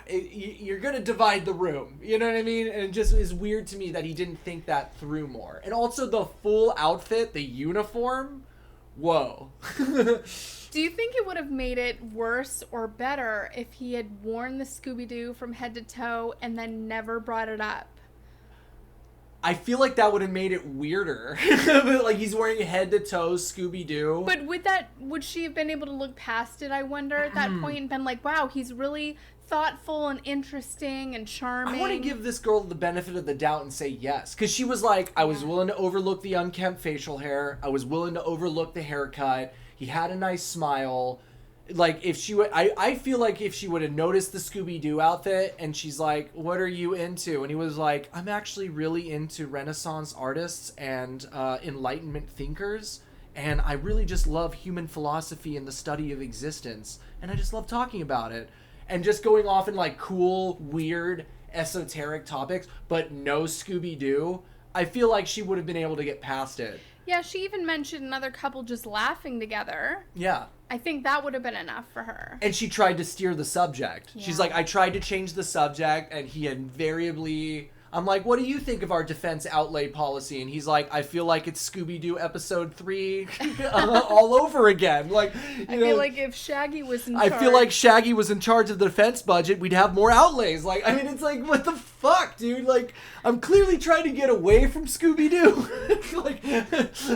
Speaker 2: You're going to divide the room. You know what I mean? And it just is weird to me that he didn't think that through more. And also the full outfit, the uniform. Whoa.
Speaker 1: Do you think it would have made it worse or better if he had worn the Scooby-Doo from head to toe and then never brought it up?
Speaker 2: I feel like that would have made it weirder. Like he's wearing head to toe Scooby-Doo.
Speaker 1: But would she have been able to look past it, I wonder, at that point, and been like, wow, he's really thoughtful and interesting and charming?
Speaker 2: I want to give this girl the benefit of the doubt and say yes. Because she was like, I was willing to overlook the unkempt facial hair. I was willing to overlook the haircut. He had a nice smile. Like, if she would, I feel like if she would have noticed the Scooby-Doo outfit and she's like, what are you into? And he was like, I'm actually really into Renaissance artists and Enlightenment thinkers. And I really just love human philosophy and the study of existence. And I just love talking about it. And just going off in like cool, weird, esoteric topics, but no Scooby-Doo. I feel like she would have been able to get past it.
Speaker 1: Yeah, she even mentioned another couple just laughing together.
Speaker 2: Yeah.
Speaker 1: I think that would have been enough for her.
Speaker 2: And she tried to steer the subject.
Speaker 1: Yeah.
Speaker 2: She's like, I tried to change the subject, and he invariably... I'm like, what do you think of our defense outlay policy? And he's like, I feel like it's Scooby-Doo episode 3 all over again. Like,
Speaker 1: I feel like if Shaggy was in
Speaker 2: I
Speaker 1: charge...
Speaker 2: feel like Shaggy was in charge of the defense budget, we'd have more outlays. Like, I mean, it's like, what the fuck, dude? Like, I'm clearly trying to get away from Scooby-Doo. Like,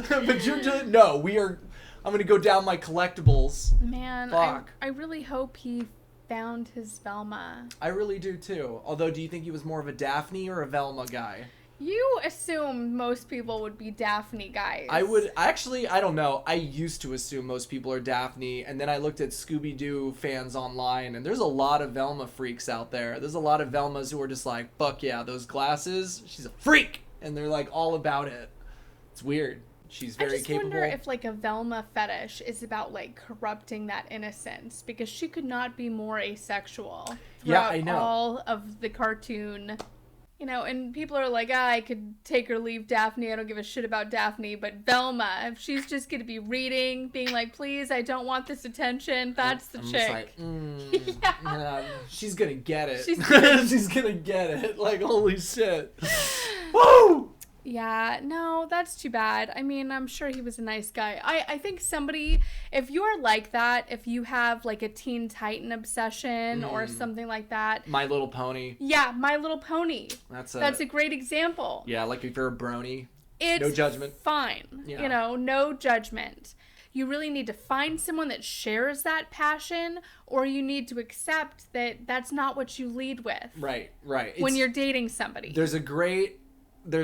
Speaker 2: but you're just... No, we are... I'm going to go down my collectibles.
Speaker 1: Man,
Speaker 2: Fuck.
Speaker 1: I really hope he found his Velma.
Speaker 2: I really do, too. Although, do you think he was more of a Daphne or a Velma guy?
Speaker 1: You assume most people would be Daphne guys.
Speaker 2: I don't know. I used to assume most people are Daphne, and then I looked at Scooby-Doo fans online, and there's a lot of Velma freaks out there. There's a lot of Velmas who are just like, fuck yeah, those glasses, she's a freak! And they're like all about it. It's weird. She's very capable.
Speaker 1: I just wonder if like a Velma fetish is about like corrupting that innocence, because she could not be more asexual throughout
Speaker 2: I know.
Speaker 1: all of the cartoon. You know, and people are like, I could take or leave Daphne. I don't give a shit about Daphne. But Velma, if she's just going to be reading, being like, please, I don't want this attention, that's the
Speaker 2: I'm
Speaker 1: chick.
Speaker 2: Just like, yeah, she's going to get it.
Speaker 1: She's
Speaker 2: going to get it. Like, holy shit. Woo!
Speaker 1: Yeah, no, that's too bad. I mean, I'm sure he was a nice guy. I think somebody, if you're like that, if you have like a Teen Titan obsession or something like that.
Speaker 2: My Little Pony.
Speaker 1: Yeah, My Little Pony. That's a great example.
Speaker 2: Yeah, like if you're a brony.
Speaker 1: It's
Speaker 2: no judgment.
Speaker 1: Fine.
Speaker 2: Yeah.
Speaker 1: You know, no judgment. You really need to find someone that shares that passion, or you need to accept that that's not what you lead with.
Speaker 2: Right.
Speaker 1: When you're dating somebody.
Speaker 2: There's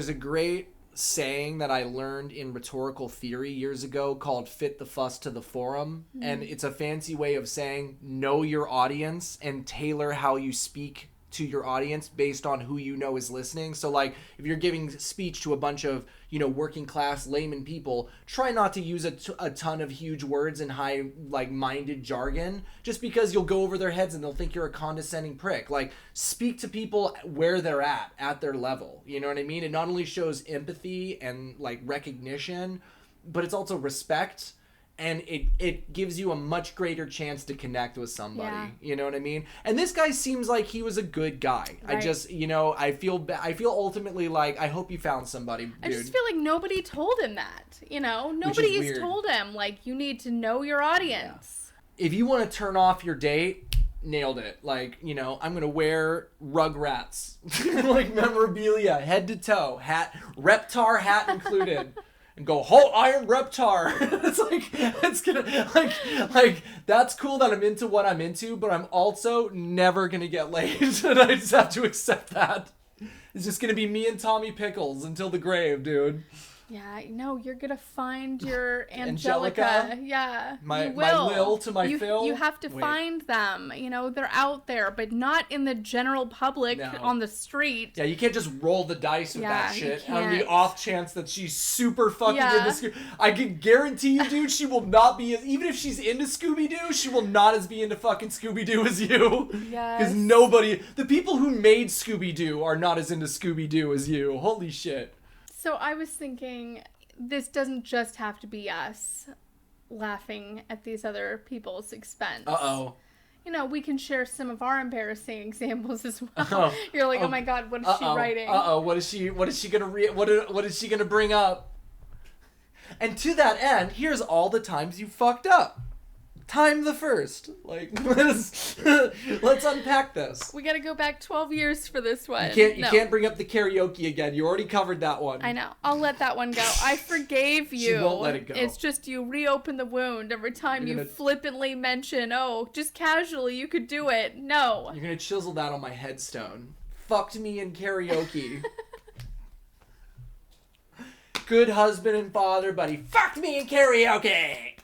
Speaker 2: a great saying that I learned in rhetorical theory years ago called fit the fuss to the forum. And it's a fancy way of saying know your audience and tailor how you speak to your audience based on who you know is listening. So like if you're giving speech to a bunch of, working class layman people, try not to use a ton of huge words and high like minded jargon, just because you'll go over their heads and they'll think you're a condescending prick. Like speak to people where they're at their level. You know what I mean? It not only shows empathy and like recognition, but it's also respect. And it gives you a much greater chance to connect with somebody. Yeah. You know what I mean? And this guy seems like he was a good guy. Right. I just, I feel ultimately like I hope you found somebody, dude.
Speaker 1: I just feel like nobody told him that. Nobody's told him like you need to know your audience.
Speaker 2: Yeah. If you want to turn off your date, nailed it. Like, I'm going to wear Rugrats. Like memorabilia, head to toe, hat, Reptar hat included. And go, I am Reptar. It's gonna like that's cool that I'm into what I'm into, but I'm also never gonna get laid, and I just have to accept that. It's just gonna be me and Tommy Pickles until the grave, dude.
Speaker 1: Yeah, no, you're gonna find your Angelica. Yeah,
Speaker 2: my
Speaker 1: you will.
Speaker 2: My Lil to my Phil.
Speaker 1: You have to find them. They're out there, but not in the general public on the street.
Speaker 2: Yeah, you can't just roll the dice with that shit on the off chance that she's super fucking into I can guarantee you, dude, she will not be even if she's into Scooby-Doo, she will not as be into fucking Scooby-Doo as you.
Speaker 1: Yes.
Speaker 2: Because the people who made Scooby-Doo are not as into Scooby-Doo as you. Holy shit.
Speaker 1: So I was thinking, this doesn't just have to be us laughing at these other people's expense.
Speaker 2: Uh-oh.
Speaker 1: We can share some of our embarrassing examples as well. You're like, oh my God, what is she writing?
Speaker 2: What is she gonna what is she gonna bring up? And to that end, here's all the times you fucked up. Time the first. Like, let's unpack this.
Speaker 1: We gotta go back 12 years for this one.
Speaker 2: You can't bring up the karaoke again. You already covered that one.
Speaker 1: I know. I'll let that one go. I forgave you.
Speaker 2: She won't let it go.
Speaker 1: It's just you reopen the wound every time you flippantly mention, oh, just casually, you could do it. No.
Speaker 2: You're gonna chisel that on my headstone. Fucked me in karaoke. Good husband and father, but he fucked me in karaoke.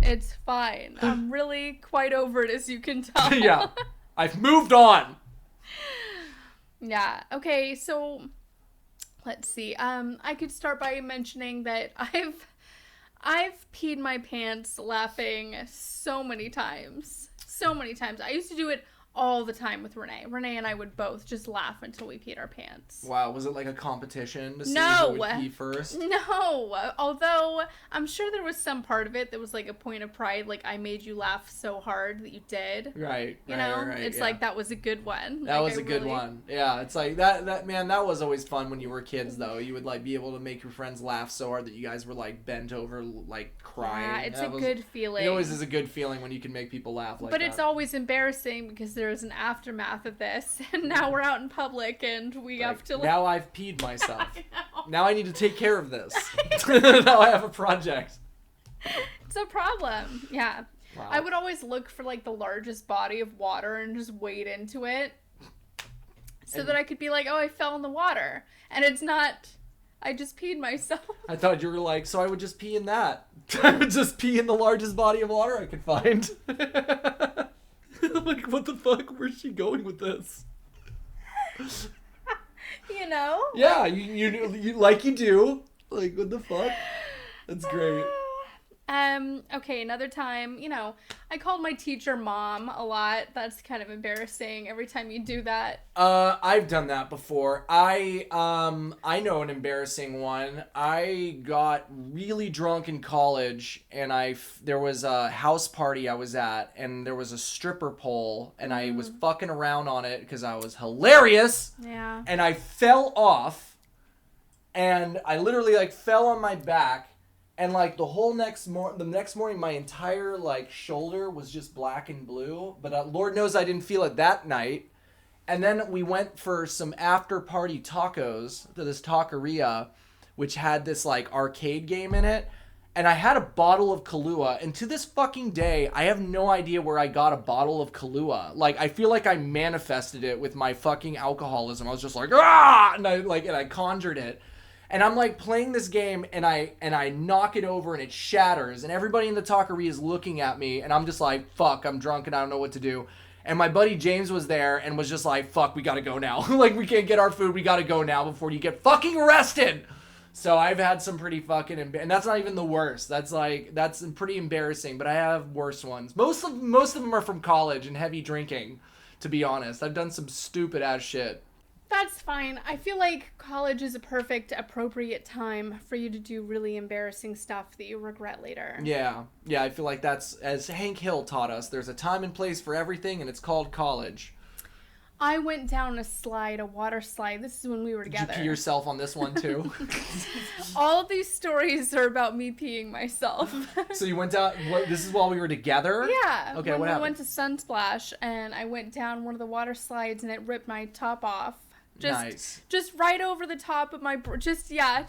Speaker 1: It's fine. I'm really quite over it, as you can tell.
Speaker 2: Yeah. I've moved on.
Speaker 1: Yeah. Okay, so let's see. I could start by mentioning that I've peed my pants laughing so many times. So many times. I used to do it all the time with Renee. Renee and I would both just laugh until we peed our pants.
Speaker 2: Wow, was it like a competition to see who would pee first?
Speaker 1: No, although I'm sure there was some part of it that was like a point of pride, like I made you laugh so hard that you did.
Speaker 2: Right,
Speaker 1: you know? It's like that was a good one.
Speaker 2: That was a good one. Yeah, it's like that man, that was always fun when you were kids though. You would like be able to make your friends laugh so hard that you guys were like bent over like crying.
Speaker 1: Yeah, it's a good feeling.
Speaker 2: It always is a good feeling when you can make people laugh like that.
Speaker 1: But it's always embarrassing because there's an aftermath of this, and now we're out in public and we have to
Speaker 2: now I've peed myself. Now I need to take care of this. Now I have a project.
Speaker 1: It's a problem. Yeah. Wow. I would always look for like the largest body of water and just wade into it so that I could be like, oh, I fell in the water. And it's not, I just peed myself. I
Speaker 2: thought you were like, so I would just pee in that. I would just pee in the largest body of water I could find. Like, what the fuck? Where's she going with this?
Speaker 1: You know?
Speaker 2: Yeah, you like you do. Like, what the fuck? That's great.
Speaker 1: Okay, another time, you know, I called my teacher mom a lot. That's kind of embarrassing every time you do that.
Speaker 2: I've done that before. I know an embarrassing one. I got really drunk in college, and there was a house party I was at, and there was a stripper pole, and I was fucking around on it because I was hilarious.
Speaker 1: Yeah.
Speaker 2: And I fell off, and I literally like fell on my back. And, like, the next morning, my entire, like, shoulder was just black and blue. But Lord knows I didn't feel it that night. And then we went for some after-party tacos to this taqueria, which had this, like, arcade game in it. And I had a bottle of Kahlua. And to this fucking day, I have no idea where I got a bottle of Kahlua. Like, I feel like I manifested it with my fucking alcoholism. I was just like, ah! And I conjured it. And I'm like playing this game and I knock it over and it shatters and everybody in the taqueria is looking at me and I'm just like, fuck, I'm drunk and I don't know what to do. And my buddy James was there and was just like, fuck, we gotta go now. Like, we can't get our food, we gotta go now before you get fucking arrested. So I've had some pretty fucking, and that's not even the worst. That's pretty embarrassing, but I have worse ones. Most of them are from college and heavy drinking, to be honest. I've done some stupid ass shit.
Speaker 1: That's fine. I feel like college is a perfect, appropriate time for you to do really embarrassing stuff that you regret later.
Speaker 2: Yeah, I feel like that's, as Hank Hill taught us, there's a time and place for everything, and it's called college.
Speaker 1: I went down a water slide. This is when we were together.
Speaker 2: Did you pee yourself on this one, too?
Speaker 1: All of these stories are about me peeing myself.
Speaker 2: So you went down, this is while we were together?
Speaker 1: Yeah.
Speaker 2: Okay,
Speaker 1: what happened?
Speaker 2: We
Speaker 1: went to Sunsplash, and I went down one of the water slides, and it ripped my top off.
Speaker 2: Nice.
Speaker 1: Just right over the top of my, just hanging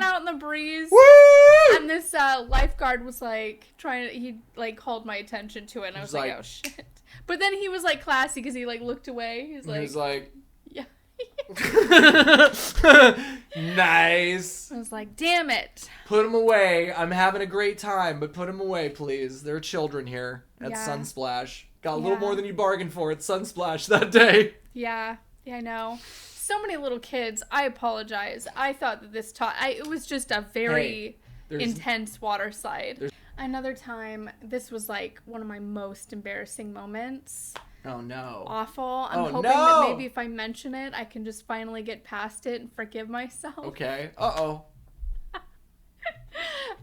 Speaker 1: out in the breeze.
Speaker 2: Woo!
Speaker 1: And this lifeguard was like he like called my attention to it, and I was like, oh shit. But then he was like classy because he like looked away. He was like, yeah.
Speaker 2: Nice.
Speaker 1: I was like, damn it.
Speaker 2: Put him away. I'm having a great time, but put him away, please. There are children here at Sunsplash. Got a little more than you bargained for at Sunsplash that day.
Speaker 1: Yeah, I know. So many little kids. I apologize. I thought that it was just a very intense water slide. Another time, this was like one of my most embarrassing moments.
Speaker 2: Oh no.
Speaker 1: Awful. I'm hoping that maybe if I mention it, I can just finally get past it and forgive myself.
Speaker 2: Okay. Uh-oh.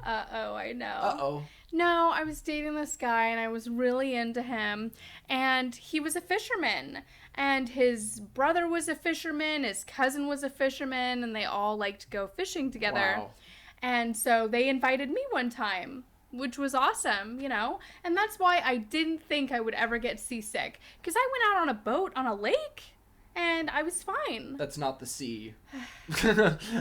Speaker 1: Uh-oh, I know.
Speaker 2: Uh-oh.
Speaker 1: No, I was dating this guy and I was really into him. And he was a fisherman. And his brother was a fisherman, his cousin was a fisherman, and they all liked to go fishing together.
Speaker 2: Wow.
Speaker 1: And so they invited me one time, which was awesome, you know? And that's why I didn't think I would ever get seasick. Because I went out on a boat on a lake, and I was fine.
Speaker 2: That's not the sea.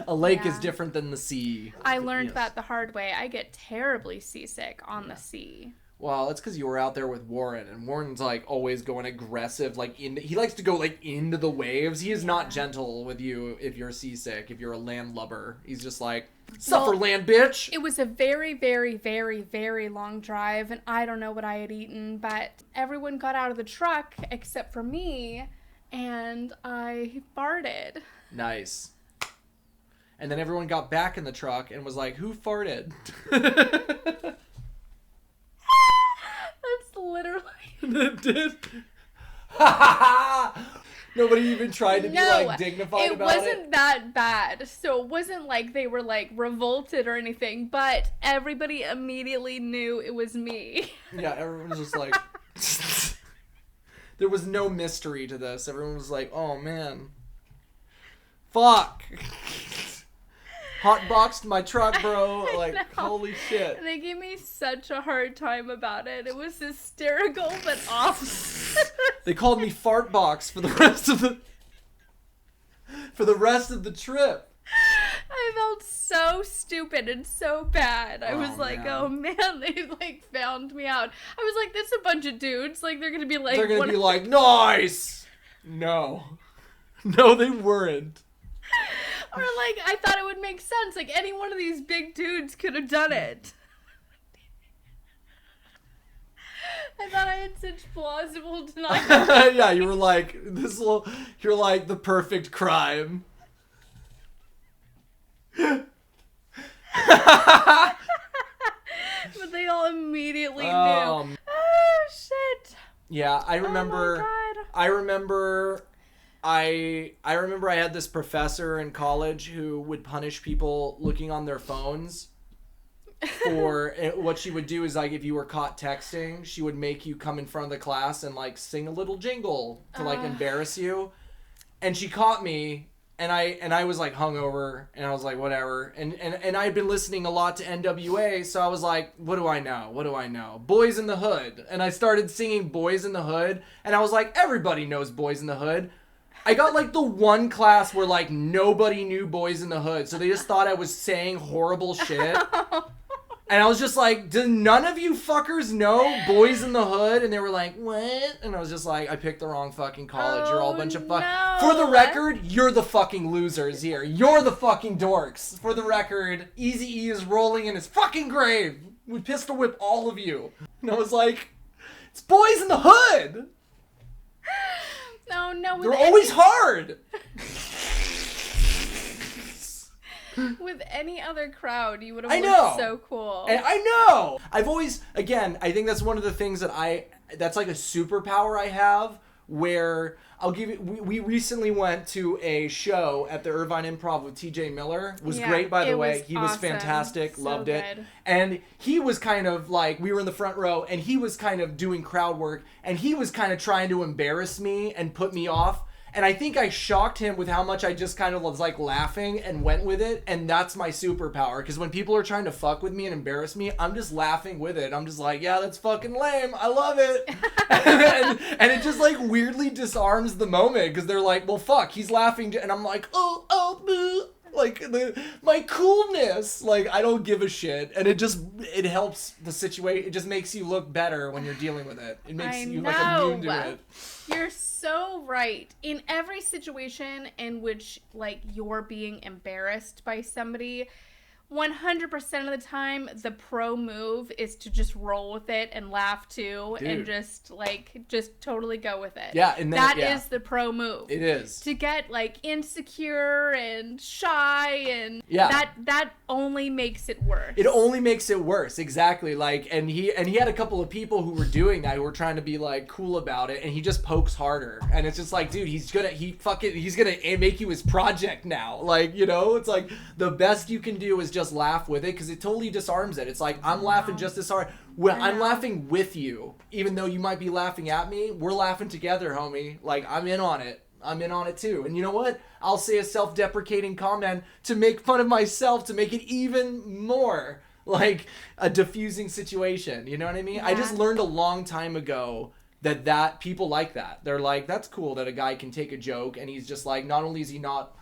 Speaker 2: A lake is
Speaker 1: Yeah.
Speaker 2: different than the sea.
Speaker 1: I learned
Speaker 2: Yes.
Speaker 1: that the hard way. I get terribly seasick on the sea.
Speaker 2: Well, it's because you were out there with Warren, and Warren's like always going aggressive, like he likes to go like into the waves. He is not gentle with you if you're seasick, if you're a landlubber. He's just like, suffer,
Speaker 1: Well,
Speaker 2: land, bitch.
Speaker 1: It was a very, very, very, very long drive, and I don't know what I had eaten, but everyone got out of the truck except for me, and I farted.
Speaker 2: Nice. And then everyone got back in the truck and was like, who farted?
Speaker 1: That's literally...
Speaker 2: It did. Nobody even tried to be like dignified about it.
Speaker 1: It wasn't that bad. So it wasn't like they were like revolted or anything, but everybody immediately knew it was me.
Speaker 2: Yeah, everyone was just like... There was no mystery to this. Everyone was like, oh man. Fuck. Hotboxed my truck, bro. Like, holy shit.
Speaker 1: They gave me such a hard time about it. It was hysterical but awful.
Speaker 2: They called me fart box for the rest of the trip.
Speaker 1: I felt so stupid and so bad. I was like,
Speaker 2: man.
Speaker 1: oh man, they like found me out. I was like, this is a bunch of dudes. Like they're gonna be like,
Speaker 2: They're gonna be like, nice. No, they weren't.
Speaker 1: or like I thought it would make sense. Like any one of these big dudes could have done it. I thought I had such plausible denial.
Speaker 2: Yeah, you were like you're like the perfect crime.
Speaker 1: But they all immediately knew. Oh shit.
Speaker 2: Yeah, I remember.
Speaker 1: Oh my God.
Speaker 2: I remember I had this professor in college who would punish people looking on their phones. For what she would do is like if you were caught texting, she would make you come in front of the class and like sing a little jingle to like embarrass you. And she caught me, and I was like hungover, and I was like whatever. And I had been listening a lot to NWA, so I was like, what do I know? Boys in the Hood. And I started singing Boys in the Hood, and I was like, everybody knows Boys in the Hood. I got like the one class where like nobody knew Boys in the Hood, so they just thought I was saying horrible shit. And I was just like, do none of you fuckers know Boys in the Hood? And they were like, what? And I was just like, I picked the wrong fucking college. You're all a bunch of fuck.
Speaker 1: No.
Speaker 2: For the record, you're the fucking losers here. You're the fucking dorks. For the record, Eazy-E is rolling in his fucking grave. We pistol whip all of you. And I was like, it's Boys in the Hood.
Speaker 1: No.
Speaker 2: They're always hard.
Speaker 1: With any other crowd, you would
Speaker 2: I
Speaker 1: have
Speaker 2: know.
Speaker 1: looked so cool.
Speaker 2: And I know. I've always, again, I think that's one of the things that's like a superpower I have, where I'll give you, we recently went to a show at the Irvine Improv with TJ Miller. It was great, by the way. He was
Speaker 1: awesome.
Speaker 2: fantastic.
Speaker 1: So
Speaker 2: Loved it.
Speaker 1: good.
Speaker 2: And he was kind of like, we were in the front row, and he was kind of doing crowd work, and he was kind of trying to embarrass me and put me off. And I think I shocked him with how much I just kind of was like laughing and went with it. And that's my superpower. Because when people are trying to fuck with me and embarrass me, I'm just laughing with it. I'm just like, yeah, that's fucking lame. I love it. and it just like weirdly disarms the moment. Because they're like, well, fuck, he's laughing. And I'm like, oh, boo. Like my coolness, like I don't give a shit, and it helps the situation. It just makes you look better when you're dealing with it. It makes you like immune to it.
Speaker 1: You're so right. In every situation in which like you're being embarrassed by somebody, 100% of the time the pro move is to just roll with it and laugh too.
Speaker 2: Dude.
Speaker 1: And just totally go with it.
Speaker 2: Yeah, and then,
Speaker 1: that is the pro move.
Speaker 2: It is.
Speaker 1: To get like insecure and shy, and
Speaker 2: yeah.
Speaker 1: that only makes it worse.
Speaker 2: It only makes it worse, exactly. Like, and he had a couple of people who were doing that, who were trying to be like cool about it, and he just pokes harder, and it's just like, dude, he's gonna make you his project now. Like, you know, it's like the best you can do is just laugh with it because it totally disarms it. It's like, I'm laughing just as hard. Well, I'm laughing with you. Even though you might be laughing at me, we're laughing together, homie. Like, I'm in on it. I'm in on it too. And you know what? I'll say a self-deprecating comment to make fun of myself, to make it even more like a diffusing situation. You know what I mean? Yeah. I just learned a long time ago that people like that. They're like, that's cool that a guy can take a joke and he's just like, not only is he not,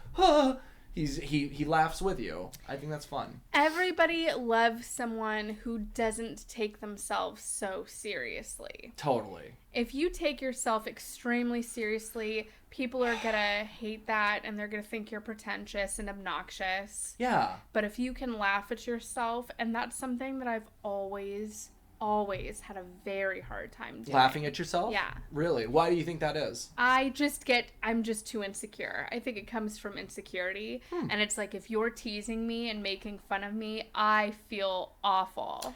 Speaker 2: he laughs with you. I think that's fun.
Speaker 1: Everybody loves someone who doesn't take themselves so seriously.
Speaker 2: Totally.
Speaker 1: If you take yourself extremely seriously, people are gonna hate that and they're gonna think you're pretentious and obnoxious.
Speaker 2: Yeah.
Speaker 1: But if you can laugh at yourself, and that's something that I've always had a very hard time doing.
Speaker 2: Laughing at yourself?
Speaker 1: Yeah.
Speaker 2: Really? Why do you think that is?
Speaker 1: I'm just too insecure. I think it comes from insecurity. And it's like, if you're teasing me and making fun of me, I feel awful.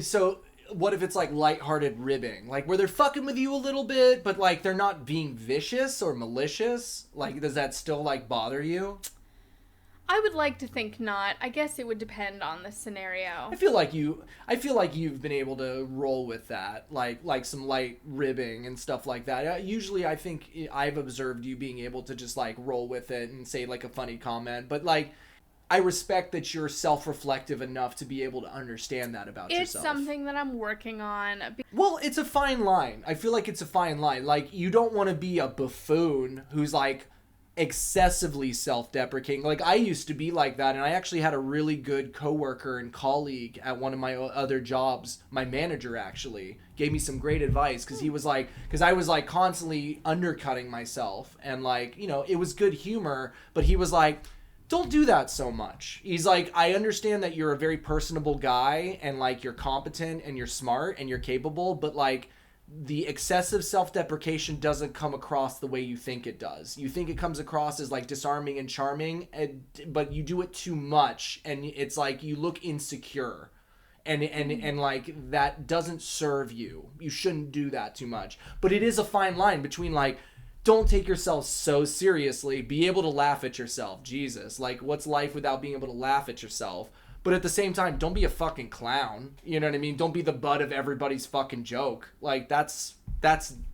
Speaker 2: So what if it's like lighthearted ribbing? Like where they're fucking with you a little bit, but like they're not being vicious or malicious? Like, does that still like bother you?
Speaker 1: I would like to think not. I guess it would depend on the scenario.
Speaker 2: I feel like you've been able to roll with that, like some light ribbing and stuff like that. Usually I think I've observed you being able to just like roll with it and say like a funny comment, but like I respect that you're self-reflective enough to be able to understand that about yourself.
Speaker 1: It's something that I'm working on.
Speaker 2: Well, it's a fine line. I feel like it's a fine line. Like, you don't want to be a buffoon who's like excessively self-deprecating. Like, I used to be like that, and I actually had a really good coworker and colleague at one of my other jobs. My manager actually gave me some great advice because I was like constantly undercutting myself, and like, you know, it was good humor, but he was like, don't do that so much. He's like, I understand that you're a very personable guy and like you're competent and you're smart and you're capable, but like the excessive self-deprecation doesn't come across the way you think it does. You think it comes across as like disarming and charming, but you do it too much and it's like you look insecure. And like that doesn't serve you. You shouldn't do that too much. But it is a fine line between like, don't take yourself so seriously. Be able to laugh at yourself. Jesus. Like, what's life without being able to laugh at yourself? But at the same time, don't be a fucking clown. You know what I mean? Don't be the butt of everybody's fucking joke. Like, that's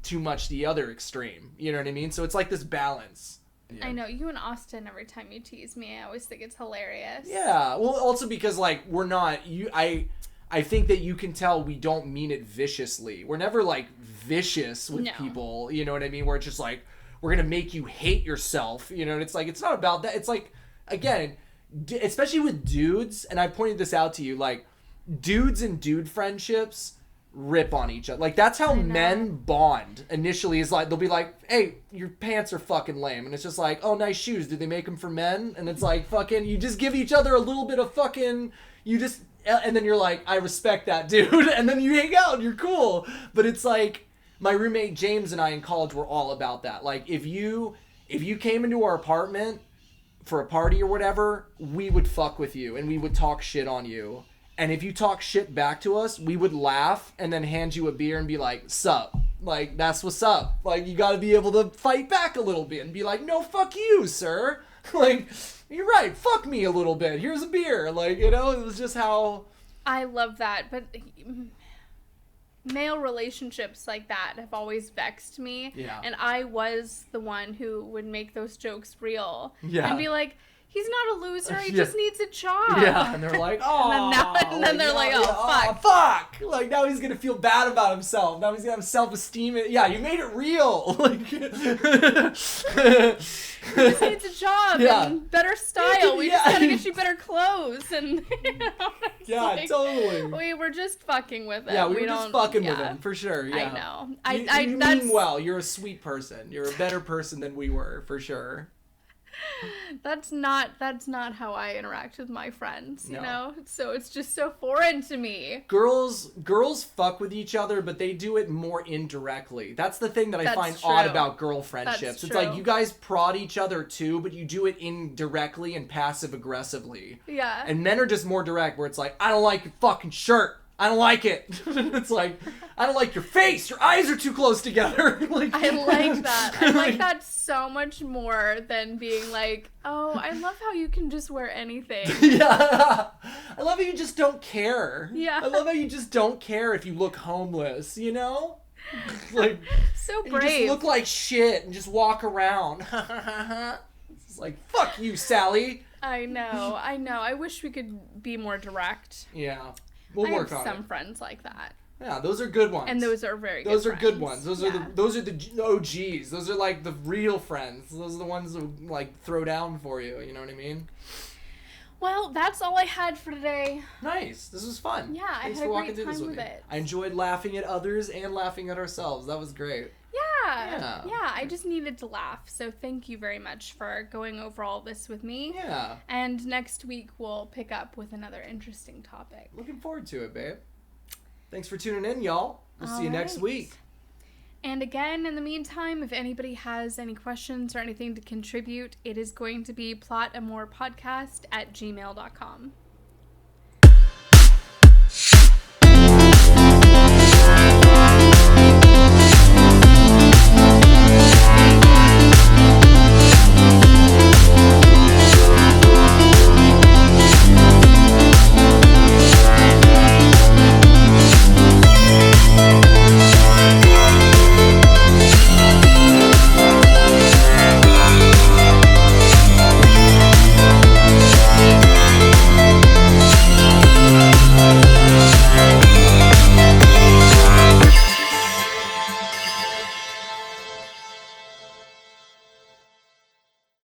Speaker 2: too much the other extreme. You know what I mean? So it's like this balance. Yeah.
Speaker 1: I know. You and Austin, every time you tease me, I always think it's hilarious.
Speaker 2: Yeah. Well, also because, like, we're not... I think that you can tell we don't mean it viciously. We're never, like, vicious with people. You know what I mean? Where it's just like, we're going to make you hate yourself. You know, and it's like, it's not about that. It's like, again, especially with dudes, and I pointed this out to you, like, dudes and dude friendships rip on each other. Like, that's how men bond initially, is like, they'll be like, hey, your pants are fucking lame. And it's just like, oh, nice shoes. Did they make them for men? And it's like, fucking, you just give each other a little bit of fucking, and then you're like, I respect that, dude. And then you hang out and you're cool. But it's like, my roommate James and I in college were all about that. Like, if you came into our apartment for a party or whatever, we would fuck with you and we would talk shit on you. And if you talk shit back to us, we would laugh and then hand you a beer and be like, sup. Like, that's what's up. Like, you gotta be able to fight back a little bit and be like, no, fuck you, sir. Like, you're right, fuck me a little bit. Here's a beer. Like, you know, it was just how...
Speaker 1: I love that, but male relationships like that have always vexed me.
Speaker 2: Yeah.
Speaker 1: And I was the one who would make those jokes real.
Speaker 2: Yeah.
Speaker 1: And be like, he's not a loser, he just needs a job.
Speaker 2: Yeah, and they're like, oh.
Speaker 1: and then they're like, fuck.
Speaker 2: Fuck. Like, now he's going to feel bad about himself. Now he's going to have self-esteem. Yeah, you made it real. Like,
Speaker 1: he just needs a job and better style. We just gotta get you better clothes. And, you know,
Speaker 2: like, totally.
Speaker 1: We were just fucking with it.
Speaker 2: Yeah, we were just fucking with him, for sure. Yeah.
Speaker 1: I know.
Speaker 2: You mean well. You're a sweet person. You're a better person than we were, for sure.
Speaker 1: That's not how I interact with my friends, you know? So it's just so foreign to me.
Speaker 2: Girls fuck with each other, but they do it more indirectly. That's the thing that I find odd about girl friendships. It's like, you guys prod each other too, but you do it indirectly and passive aggressively.
Speaker 1: Yeah.
Speaker 2: And men are just more direct, where it's like, I don't like your fucking shirt. I don't like it. It's like, I don't like your face. Your eyes are too close together. Like,
Speaker 1: I like that. I like that so much more than being like, oh, I love how you can just wear anything.
Speaker 2: Yeah. I love how you just don't care.
Speaker 1: Yeah.
Speaker 2: I love how you just don't care if you look homeless, you know? Like,
Speaker 1: So
Speaker 2: you
Speaker 1: brave.
Speaker 2: just look like shit and just walk around. It's like, fuck you, Sally.
Speaker 1: I know. I wish we could be more direct.
Speaker 2: Yeah. We'll work on
Speaker 1: I have some
Speaker 2: it.
Speaker 1: friends like that.
Speaker 2: Yeah, those are good ones.
Speaker 1: And those are very good
Speaker 2: Those are good
Speaker 1: friends.
Speaker 2: ones. Those
Speaker 1: Yeah.
Speaker 2: are the OGs. Those are like the real friends. Those are the ones who like throw down for you, you know what I mean?
Speaker 1: Well, that's all I had for today.
Speaker 2: Nice. This was fun.
Speaker 1: Yeah, I
Speaker 2: Thanks
Speaker 1: had
Speaker 2: for
Speaker 1: a
Speaker 2: walking
Speaker 1: great
Speaker 2: through this
Speaker 1: time
Speaker 2: with
Speaker 1: with
Speaker 2: me.
Speaker 1: it.
Speaker 2: I enjoyed laughing at others and laughing at ourselves. That was great.
Speaker 1: Yeah. Yeah, I just needed to laugh. So thank you very much for going over all this with me.
Speaker 2: Yeah.
Speaker 1: And next week we'll pick up with another interesting topic.
Speaker 2: Looking forward to it, babe. Thanks for tuning in, y'all. We'll see you next
Speaker 1: right.
Speaker 2: week.
Speaker 1: And again, in the meantime, if anybody has any questions or anything to contribute, it is going to be plotamorepodcast@gmail.com.